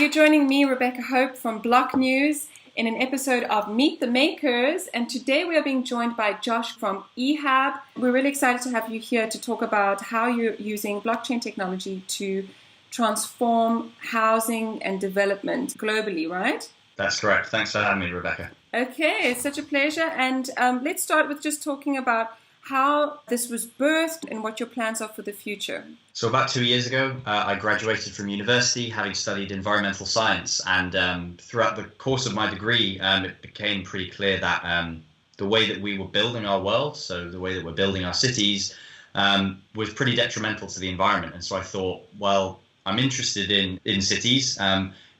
you're joining me, Rebecca Hope, from Block News in an episode of Meet the Makers. And today we are being joined by Josh from Ehab. We're really excited to have you here to talk about how you're using blockchain technology to transform housing and development globally, right? That's correct. Thanks for having me, Rebecca. Okay, it's such a pleasure. And let's start with just talking about how this was birthed and what your plans are for the future. So about 2 years ago, I graduated from university, having studied environmental science. And throughout the course of my degree, it became pretty clear that the way that we were building our world, so the way that we're building our cities, was pretty detrimental to the environment. And so I thought, well, I'm interested in cities.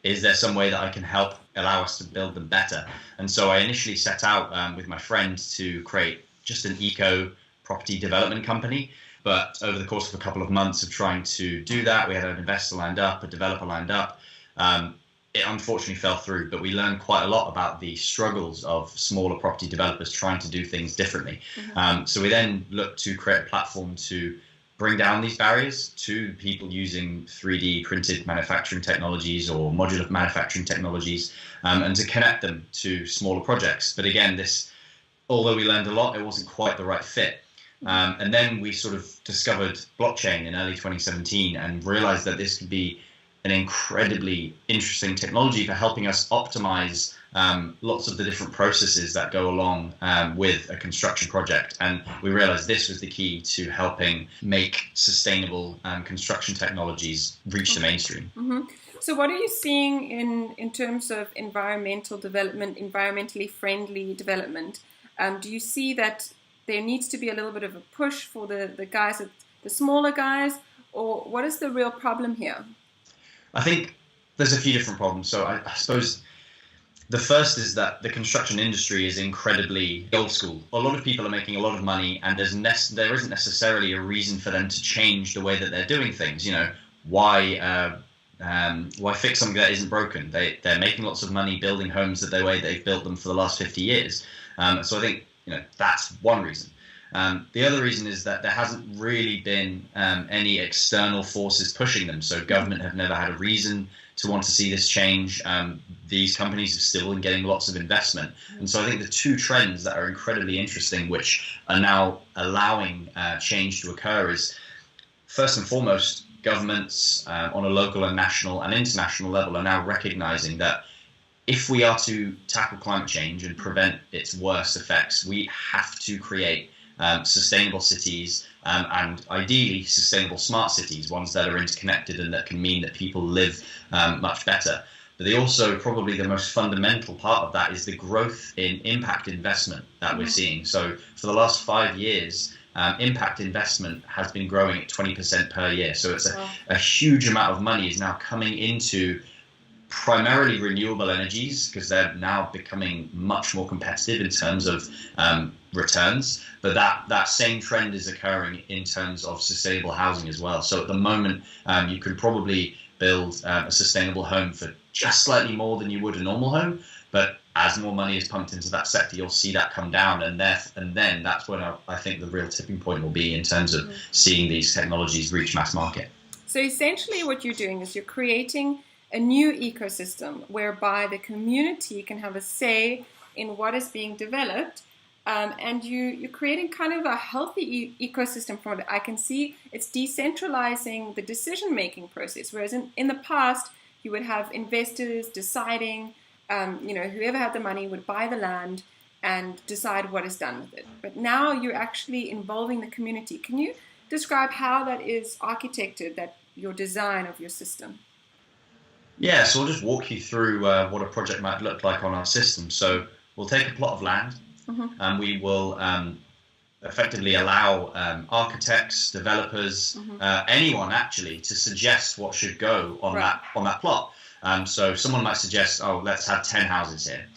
Is there some way that I can help allow us to build them better? And so I initially set out with my friend to create just an eco property development company. But over the course of a couple of months of trying to do that, we had an investor lined up, a developer lined up. It unfortunately fell through, but we learned quite a lot about the struggles of smaller property developers trying to do things differently. Mm-hmm. So we then looked to create a platform to bring down these barriers to people using 3D printed manufacturing technologies or modular manufacturing technologies, and to connect them to smaller projects. But again, although we learned a lot, it wasn't quite the right fit. And then we sort of discovered blockchain in early 2017 and realized that this could be an incredibly interesting technology for helping us optimize lots of the different processes that go along with a construction project. And we realized this was the key to helping make sustainable construction technologies reach the mainstream. Mm-hmm. So what are you seeing in terms of environmental development, environmentally friendly development? Do you see that there needs to be a little bit of a push for the guys, the smaller guys, or what is the real problem here? I think there's a few different problems. So I suppose the first is that the construction industry is incredibly old school. A lot of people are making a lot of money, and there isn't necessarily a reason for them to change the way that they're doing things. You know, why fix something that isn't broken? They're making lots of money building homes the way they've built them for the last 50 years. So I think that's one reason. The other reason is that there hasn't really been any external forces pushing them. So government have never had a reason to want to see this change. These companies have still been getting lots of investment. And so I think the two trends that are incredibly interesting, which are now allowing change to occur, is first and foremost, governments on a local and national and international level are now recognizing that if we are to tackle climate change and prevent its worst effects, we have to create sustainable cities and ideally sustainable smart cities, ones that are interconnected and that can mean that people live much better. But probably the most fundamental part of that is the growth in impact investment that we're seeing. So for the last 5 years, impact investment has been growing at 20% per year. So it's a huge amount of money is now coming into primarily renewable energies, because they're now becoming much more competitive in terms of returns. But that same trend is occurring in terms of sustainable housing as well. So at the moment, you could probably build a sustainable home for just slightly more than you would a normal home. But as more money is pumped into that sector, you'll see that come down. And then that's when I think the real tipping point will be in terms of seeing these technologies reach mass market. So essentially what you're doing is you're creating a new ecosystem whereby the community can have a say in what is being developed, and you're creating kind of a healthy ecosystem from what I can see. It's decentralizing the decision-making process, whereas in the past, you would have investors deciding, whoever had the money would buy the land and decide what is done with it. But now you're actually involving the community. Can you describe how that is architected, that your design of your system? Yeah, so I'll just walk you through what a project might look like on our system. So we'll take a plot of land, and we will effectively allow architects, developers, anyone actually, to suggest what should go on that plot. So someone might suggest, let's have 10 houses here.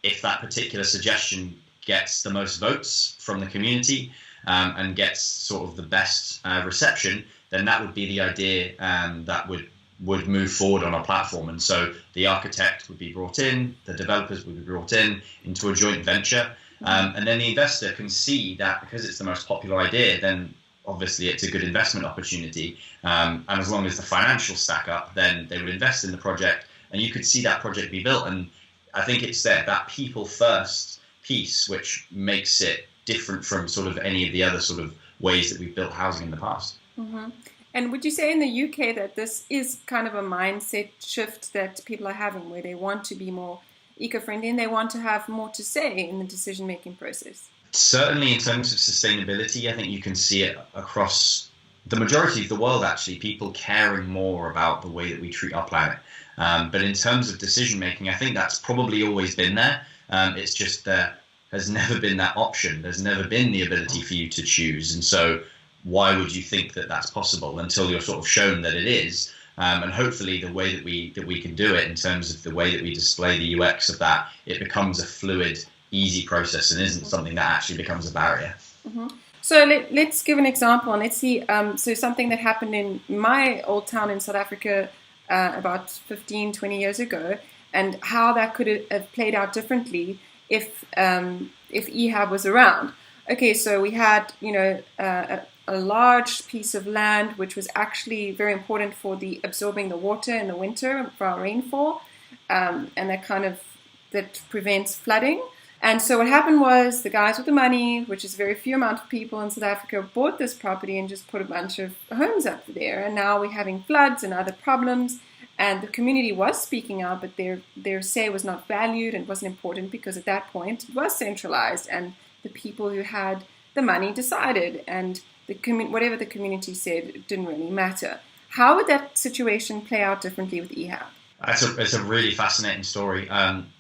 If that particular suggestion gets the most votes from the community and gets sort of the best reception, then that would be the idea that would move forward on our platform. And so the architect would be brought in, the developers would be brought in into a joint venture, and then the investor can see that because it's the most popular idea, then obviously it's a good investment opportunity. And as long as the financials stack up, then they would invest in the project and you could see that project be built. And I think it's that people first piece which makes it different from sort of any of the other sort of ways that we've built housing in the past. Mm-hmm. And would you say in the UK that this is kind of a mindset shift that people are having, where they want to be more eco-friendly and they want to have more to say in the decision-making process? Certainly in terms of sustainability, I think you can see it across the majority of the world, actually, people caring more about the way that we treat our planet. But in terms of decision-making, I think that's probably always been there. It's just there has never been that option. There's never been the ability for you to choose. And so why would you think that that's possible until you're sort of shown that it is? And hopefully the way that we can do it in terms of the way that we display the UX of that, it becomes a fluid, easy process and isn't something that actually becomes a barrier. Mm-hmm. So let's give an example and let's see. So something that happened in my old town in South Africa about 15, 20 years ago, and how that could have played out differently if Ehab was around. Okay, so we had, a large piece of land which was actually very important for absorbing the water in the winter for our rainfall, and that prevents flooding. And so what happened was the guys with the money, which is a very few amount of people in South Africa, bought this property and just put a bunch of homes up there. And now we're having floods and other problems. And the community was speaking out, but their say was not valued and wasn't important because at that point it was centralized and the people who had the money decided, and whatever the community said, it didn't really matter. How would that situation play out differently with Ehab? It's a really fascinating story.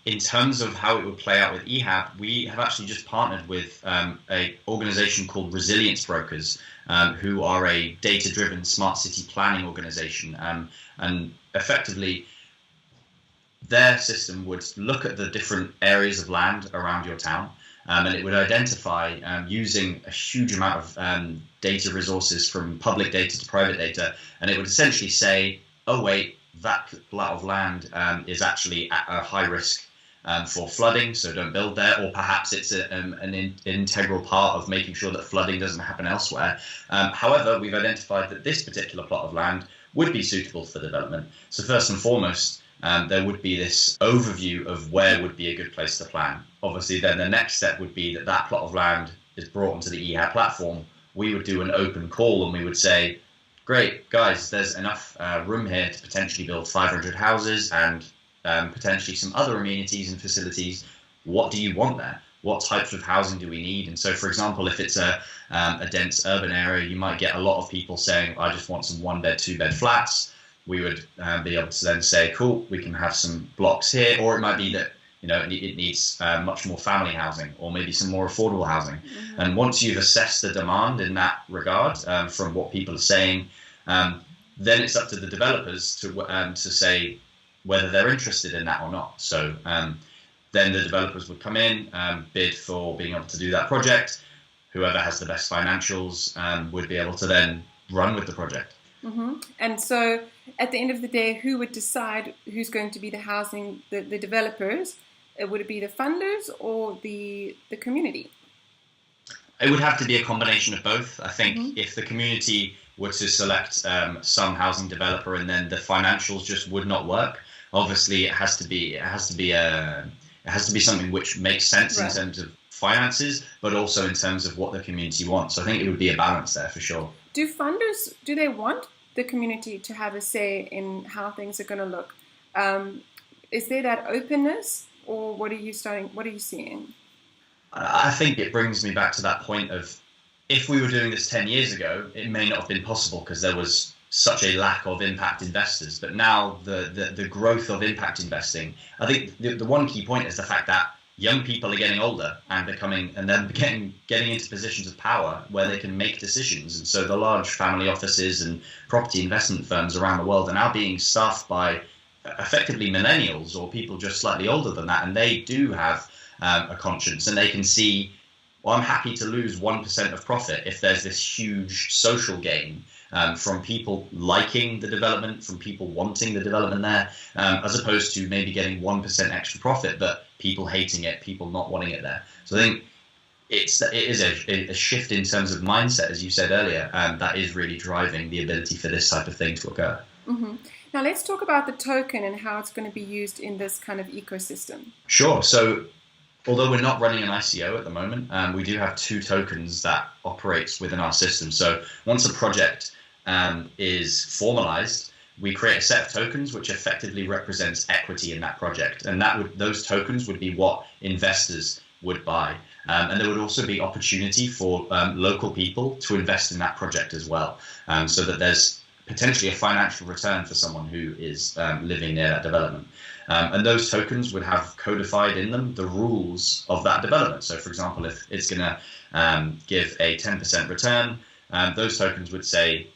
In terms of how it would play out with Ehab, we have actually just partnered with an organization called Resilience Brokers, who are a data-driven smart city planning organization. And effectively, their system would look at the different areas of land around your town, and it would identify, using a huge amount of data resources from public data to private data, and it would essentially say, oh wait, that plot of land is actually at a high risk for flooding, so don't build there, or perhaps it's an integral part of making sure that flooding doesn't happen elsewhere. However, we've identified that this particular plot of land would be suitable for development. So first and foremost, there would be this overview of where would be a good place to plan. Obviously, then the next step would be that plot of land is brought onto the Ehab platform. We would do an open call and we would say, great, guys, there's enough room here to potentially build 500 houses and potentially some other amenities and facilities. What do you want there? What types of housing do we need? And so, for example, if it's a dense urban area, you might get a lot of people saying, I just want some 1-bed, 2-bed flats. We would be able to then say, cool, we can have some blocks here. Or it might be that it needs much more family housing or maybe some more affordable housing. Mm-hmm. And once you've assessed the demand in that regard from what people are saying, then it's up to the developers to say whether they're interested in that or not. So then the developers would come in, bid for being able to do that project. Whoever has the best financials would be able to then run with the project. Mm-hmm. And so at the end of the day, who would decide who's going to be the housing, the developers? Would it be the funders or the community? It would have to be a combination of both. I think if the community were to select some housing developer and then the financials just would not work, obviously it has to be something which makes sense in terms of finances, but also in terms of what the community wants. So I think it would be a balance there for sure. Do funders, do they want the community to have a say in how things are going to look? Is there that openness, or what are you seeing? I think it brings me back to that point of, if we were doing this 10 years ago, it may not have been possible because there was such a lack of impact investors. But now the growth of impact investing, I think the one key point is the fact that young people are getting older and getting into positions of power where they can make decisions. And so the large family offices and property investment firms around the world are now being staffed by effectively millennials or people just slightly older than that. And they do have a conscience, and they can see, well, I'm happy to lose 1% of profit if there's this huge social gain from people liking the development, from people wanting the development there, as opposed to maybe getting 1% extra profit, but people hating it, people not wanting it there. So I think it is a shift in terms of mindset, as you said earlier, that is really driving the ability for this type of thing to occur. Mm-hmm. Now let's talk about the token and how it's going to be used in this kind of ecosystem. Sure. So although we're not running an ICO at the moment, we do have 2 tokens that operates within our system. So once a project is formalized, we create a set of tokens which effectively represents equity in that project, and those tokens would be what investors would buy. And there would also be opportunity for local people to invest in that project as well, so that there's potentially a financial return for someone who is living near that development. And those tokens would have codified in them the rules of that development. So, for example, if it's going to give a 10% return, those tokens would say,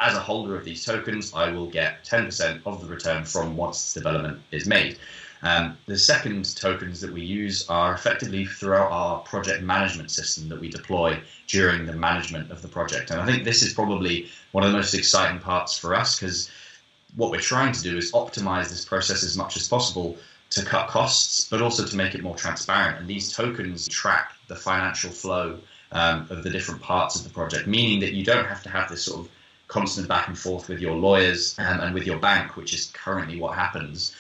as a holder of these tokens, I will get 10% of the return from once this development is made. The second tokens that we use are effectively throughout our project management system that we deploy during the management of the project. And I think this is probably one of the most exciting parts for us, because what we're trying to do is optimize this process as much as possible to cut costs, but also to make it more transparent. And these tokens track the financial flow of the different parts of the project, meaning that you don't have to have this sort of constant back and forth with your lawyers and with your bank, which is currently what happens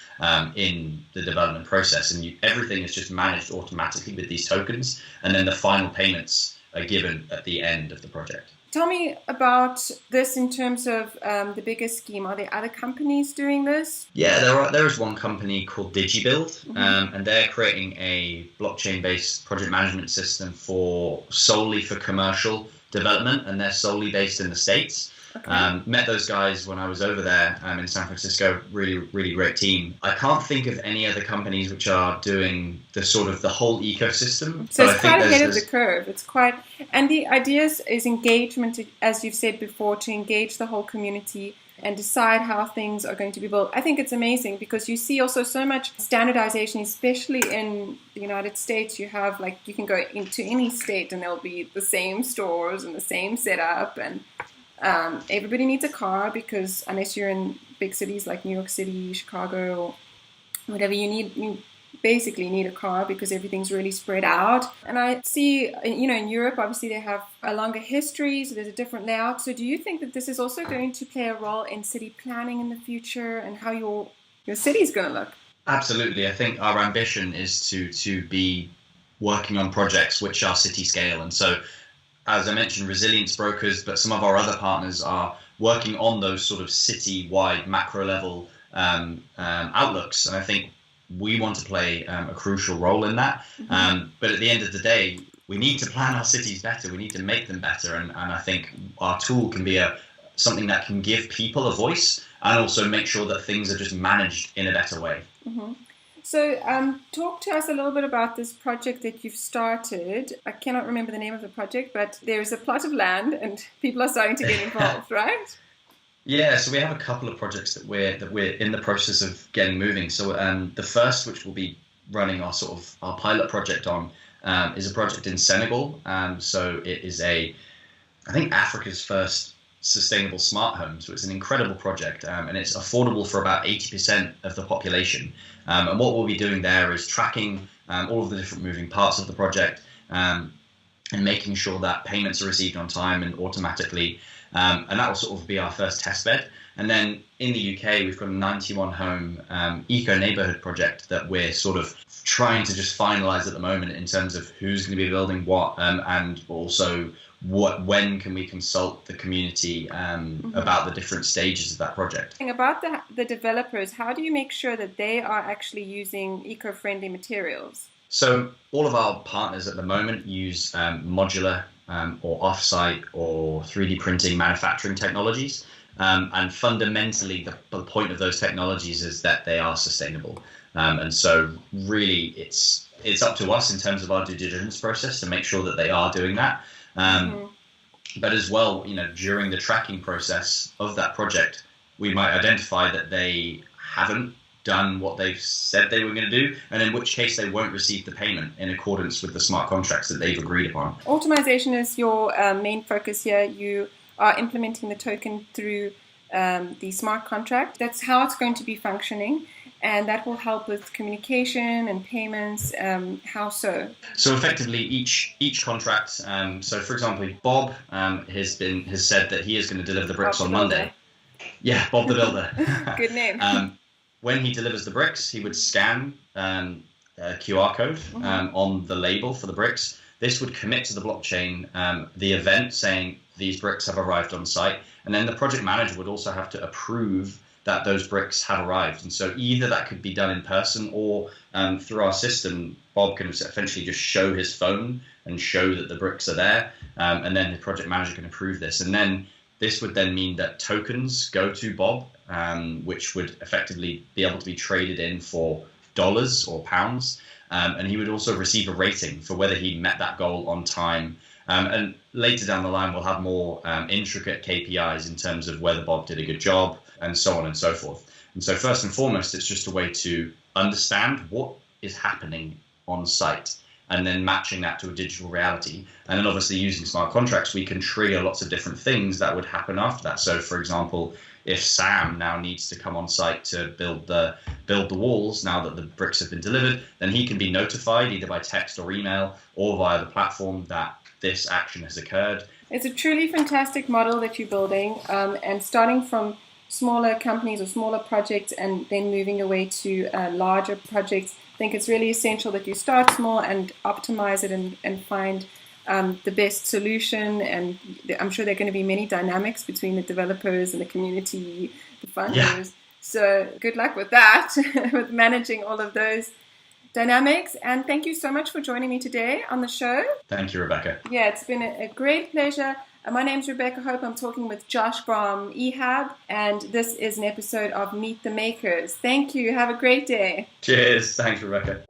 in the development process. And everything is just managed automatically with these tokens, and then the final payments are given at the end of the project. Tell me about this in terms of the bigger scheme. Are there other companies doing this? Yeah, there is one company called DigiBuild, and they're creating a blockchain-based project management system solely for commercial development, and they're solely based in the States. Okay. Met those guys when I was over there in San Francisco. Really, really great team. I can't think of any other companies which are doing the whole ecosystem. So it's quite ahead of the curve. And the idea is engagement, as you've said before, to engage the whole community and decide how things are going to be built. I think it's amazing because you see also so much standardization, especially in the United States. You have you can go into any state and there'll be the same stores and the same setup, and everybody needs a car, because unless you're in big cities like New York City, Chicago, whatever, you basically need a car because everything's really spread out. And I see, in Europe, obviously they have a longer history, so there's a different layout. So do you think that this is also going to play a role in city planning in the future and how your city is going to look? Absolutely. I think our ambition is to be working on projects which are city scale. And so, as I mentioned, resilience brokers, but some of our other partners are working on those sort of city-wide macro level outlooks. And I think we want to play a crucial role in that. But at the end of the day, we need to plan our cities better. We need to make them better. And I think our tool can be something that can give people a voice and also make sure that things are just managed in a better way. Mm-hmm. So talk to us a little bit about this project that you've started. I cannot remember the name of the project, but there's a plot of land and people are starting to get involved, right? Yeah, so we have a couple of projects that we're in the process of getting moving. So the first, which we'll be running our pilot project on, is a project in Senegal. So it is I think Africa's first sustainable smart home. So it's an incredible project, and it's affordable for about 80% of the population. And what we'll be doing there is tracking all of the different moving parts of the project, and making sure that payments are received on time and automatically. And that will sort of be our first test bed. And then in the UK, we've got a 91 home eco neighborhood project that we're sort of trying to just finalize at the moment in terms of who's going to be building what, and also when can we consult the community about the different stages of that project. About the developers, how do you make sure that they are actually using eco-friendly materials? So all of our partners at the moment use modular or off-site or 3D printing manufacturing technologies. And fundamentally, the point of those technologies is that they are sustainable. And so really, it's up to us in terms of our due diligence process to make sure that they are doing that. But as well, during the tracking process of that project, we might identify that they haven't done what they've said they were going to do, and in which case they won't receive the payment in accordance with the smart contracts that they've agreed upon. Automation is your main focus here. You are implementing the token through the smart contract. That's how it's going to be functioning. and that will help with communication and payments. How so? So effectively, each contract. So for example, Bob has said that he is going to deliver the bricks on Monday. Yeah, Bob the Builder. Good name. When he delivers the bricks, he would scan a QR code on the label for the bricks. This would commit to the blockchain the event saying these bricks have arrived on site, and then the project manager would also have to approve that those bricks have arrived. And so either that could be done in person or through our system, Bob can essentially just show his phone and show that the bricks are there, and then the project manager can approve this. And then this would then mean that tokens go to Bob, which would effectively be able to be traded in for dollars or pounds. And he would also receive a rating for whether he met that goal on time. And later down the line, we'll have more intricate KPIs in terms of whether Bob did a good job and so on and so forth. And so first and foremost, it's just a way to understand what is happening on site and then matching that to a digital reality. And then obviously using smart contracts, we can trigger lots of different things that would happen after that. So for example, if Sam now needs to come on site to build the walls, now that the bricks have been delivered, then he can be notified either by text or email or via the platform that this action has occurred. It's a truly fantastic model that you're building, and starting from smaller companies or smaller projects and then moving away to larger projects. I think it's really essential that you start small and optimize it and find the best solution. And I'm sure there are going to be many dynamics between the developers and the community, the funders. Yeah. So good luck with that, with managing all of those dynamics. And thank you so much for joining me today on the show. Thank you, Rebecca. Yeah, it's been a great pleasure. My name's Rebecca Hope. I'm talking with Josh from Ehab, and this is an episode of Meet the Makers. Thank you. Have a great day. Cheers. Thanks, Rebecca.